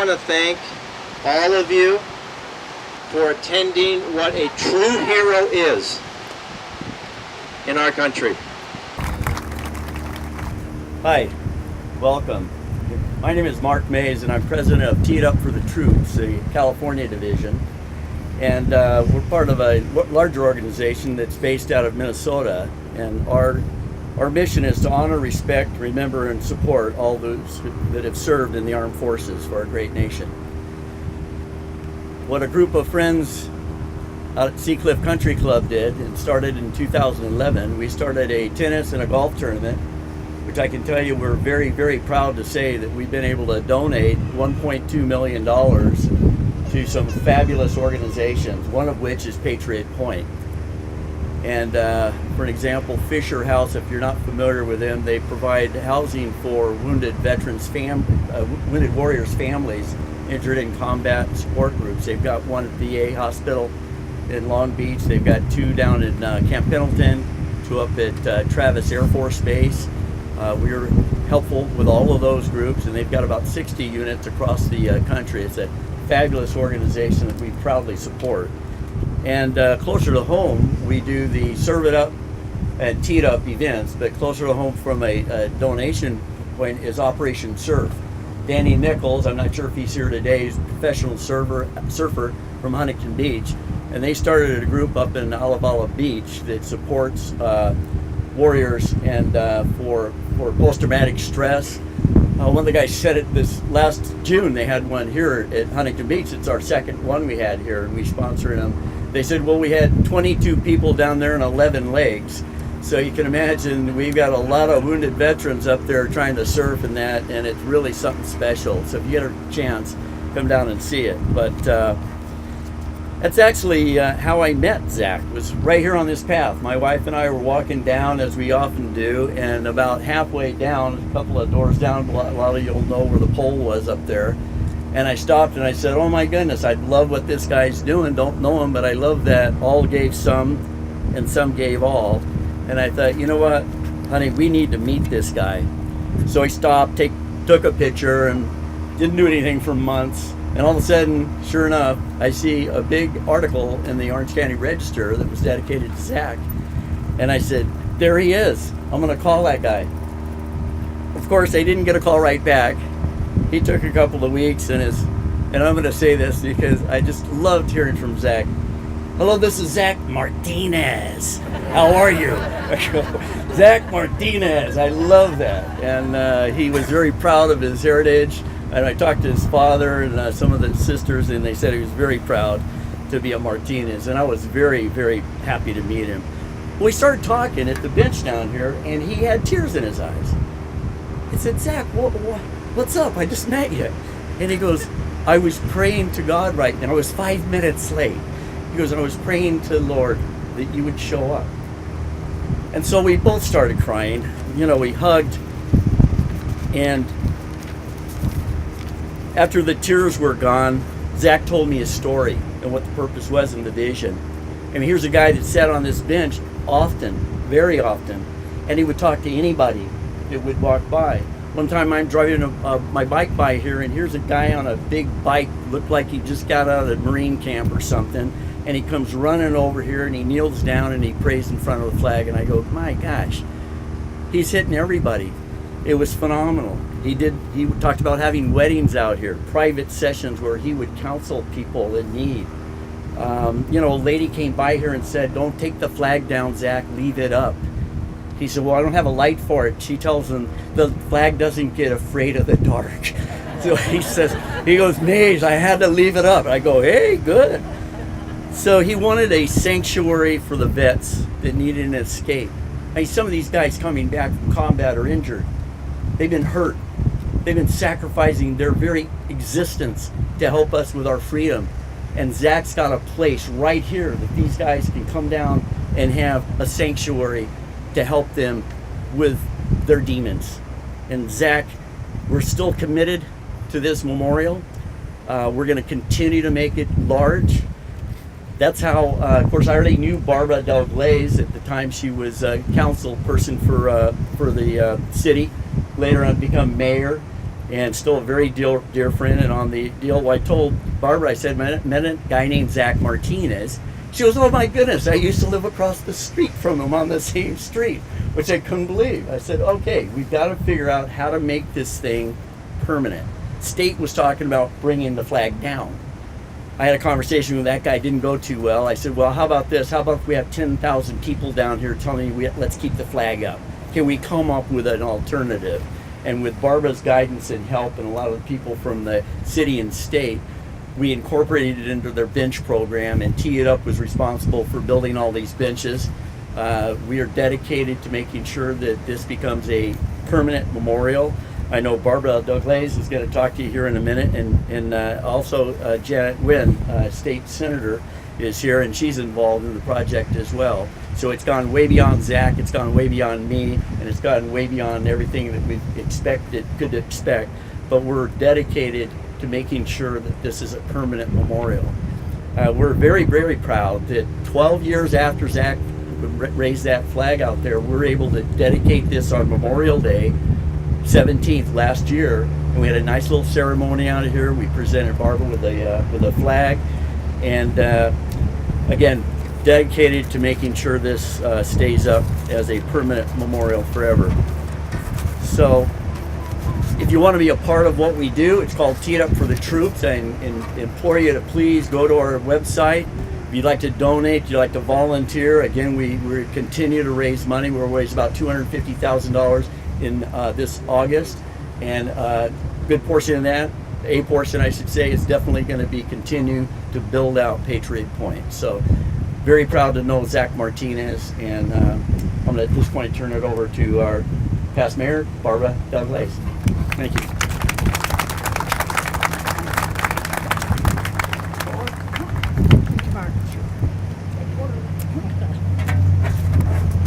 want to thank all of you for attending what a true hero is in our country. Hi, welcome. My name is Mark Mays, and I'm president of Teed Up for the Troops, the California division. And we're part of a larger organization that's based out of Minnesota. And our mission is to honor, respect, remember, and support all those that have served in the armed forces for our great nation. What a group of friends out at Seacliff Country Club did, and started in 2011, we started a tennis and a golf tournament, which I can tell you we're very, very proud to say that we've been able to donate $1.2 million to some fabulous organizations, one of which is Patriot Point. And for an example, Fisher House, if you're not familiar with them, they provide housing for wounded veterans, wounded warriors' families injured in combat support groups. They've got one at VA Hospital in Long Beach. They've got two down in Camp Pendleton, two up at Travis Air Force Base. We're helpful with all of those groups, and they've got about 60 units across the country. It's a fabulous organization that we proudly support. And closer to home, we do the Serve It Up and Teed Up events, but closer to home from a donation point is Operation Surf. Danny Nichols, I'm not sure if he's here today, he's a professional surfer from Huntington Beach, and they started a group up in Ala Beach that supports warriors and for post-traumatic stress. One of the guys said it this last June. They had one here at Huntington Beach. It's our second one we had here, and we sponsored them. They said, well, we had 22 people down there and 11 legs. So you can imagine we've got a lot of wounded veterans up there trying to surf and that, and it's really something special. So if you get a chance, come down and see it. But that's actually how I met Zach, was right here on this path. My wife and I were walking down, as we often do, and about halfway down, a couple of doors down, a lot of you'll know where the pole was up there, and I stopped and I said, oh my goodness, I love what this guy's doing. Don't know him, but I love that all gave some and some gave all. And I thought, you know what, honey, we need to meet this guy. So I stopped, took a picture, and didn't do anything for months. And all of a sudden, sure enough, I see a big article in the Orange County Register that was dedicated to Zach. And I said, there he is. I'm going to call that guy. Of course, I didn't get a call right back. He took a couple of weeks, and I'm going to say this because I just loved hearing from Zach. Hello, this is Zach Martinez. How are you? Zach Martinez. I love that. And he was very proud of his heritage. And I talked to his father and some of the sisters, and they said he was very proud to be a Martinez. And I was very, very happy to meet him. We started talking at the bench down here, and he had tears in his eyes. I said, Zach, what's up? I just met you. And he goes, I was praying to God right now. I was 5 minutes late. He goes, and I was praying to the Lord that you would show up. And so we both started crying. You know, we hugged. And after the tears were gone, Zach told me his story and what the purpose was in the vision. And here's a guy that sat on this bench often, very often, and he would talk to anybody that would walk by. One time I'm driving my bike by here, and here's a guy on a big bike, looked like he just got out of Marine camp or something, and he comes running over here, and he kneels down and he prays in front of the flag, and I go, my gosh, he's hitting everybody. It was phenomenal. He talked about having weddings out here, private sessions where he would counsel people in need. You know, a lady came by here and said, don't take the flag down, Zach, leave it up. He said, well, I don't have a light for it. She tells him the flag doesn't get afraid of the dark. So he goes, Mays, I had to leave it up. I go, hey, good. So he wanted a sanctuary for the vets that needed an escape. I mean, some of these guys coming back from combat are injured. They've been hurt. They've been sacrificing their very existence to help us with our freedom. And Zach's got a place right here that these guys can come down and have a sanctuary to help them with their demons. And Zach, we're still committed to this memorial. We're going to continue to make it large. That's how, of course, I already knew Barbara Del Glaze at the time. She was a council person for the city. Later on, become mayor. and still a very dear friend. And on the deal, well, I told Barbara, I said, met a guy named Zach Martinez. She goes, oh my goodness, I used to live across the street from him on the same street, which I couldn't believe. I said, okay, we've got to figure out how to make this thing permanent. State was talking about bringing the flag down. I had a conversation with that guy, didn't go too well. I said, well, how about this? How about if we have 10,000 people down here telling you, let's keep the flag up? Can we come up with an alternative? And with Barbara's guidance and help and a lot of the people from the city and state, we incorporated it into their bench program, and Tee It Up was responsible for building all these benches. We are dedicated to making sure that this becomes a permanent memorial. I know Barbara Douglas is going to talk to you here in a minute, and also Janet Wynn, state senator, is here, and she's involved in the project as well. So it's gone way beyond Zach, it's gone way beyond me, and it's gone way beyond everything that we could expect. But we're dedicated to making sure that this is a permanent memorial. We're very, very proud that 12 years after Zach raised that flag out there, we're able to dedicate this on Memorial Day, 17th last year, and we had a nice little ceremony out of here. We presented Barbara with a flag, and again, dedicated to making sure this stays up as a permanent memorial forever. So if you want to be a part of what we do, it's called Tee It Up for the Troops. I implore you to please go to our website. If you'd like to donate, you'd like to volunteer, again, we continue to raise money. We'll raise about $250,000 in this August, and a good portion of that, a portion I should say, is definitely going to be continue to build out Patriot Point. So very proud to know Zach Martinez, and I'm going to at this point turn it over to our past mayor, Barbara Douglas. Thank you.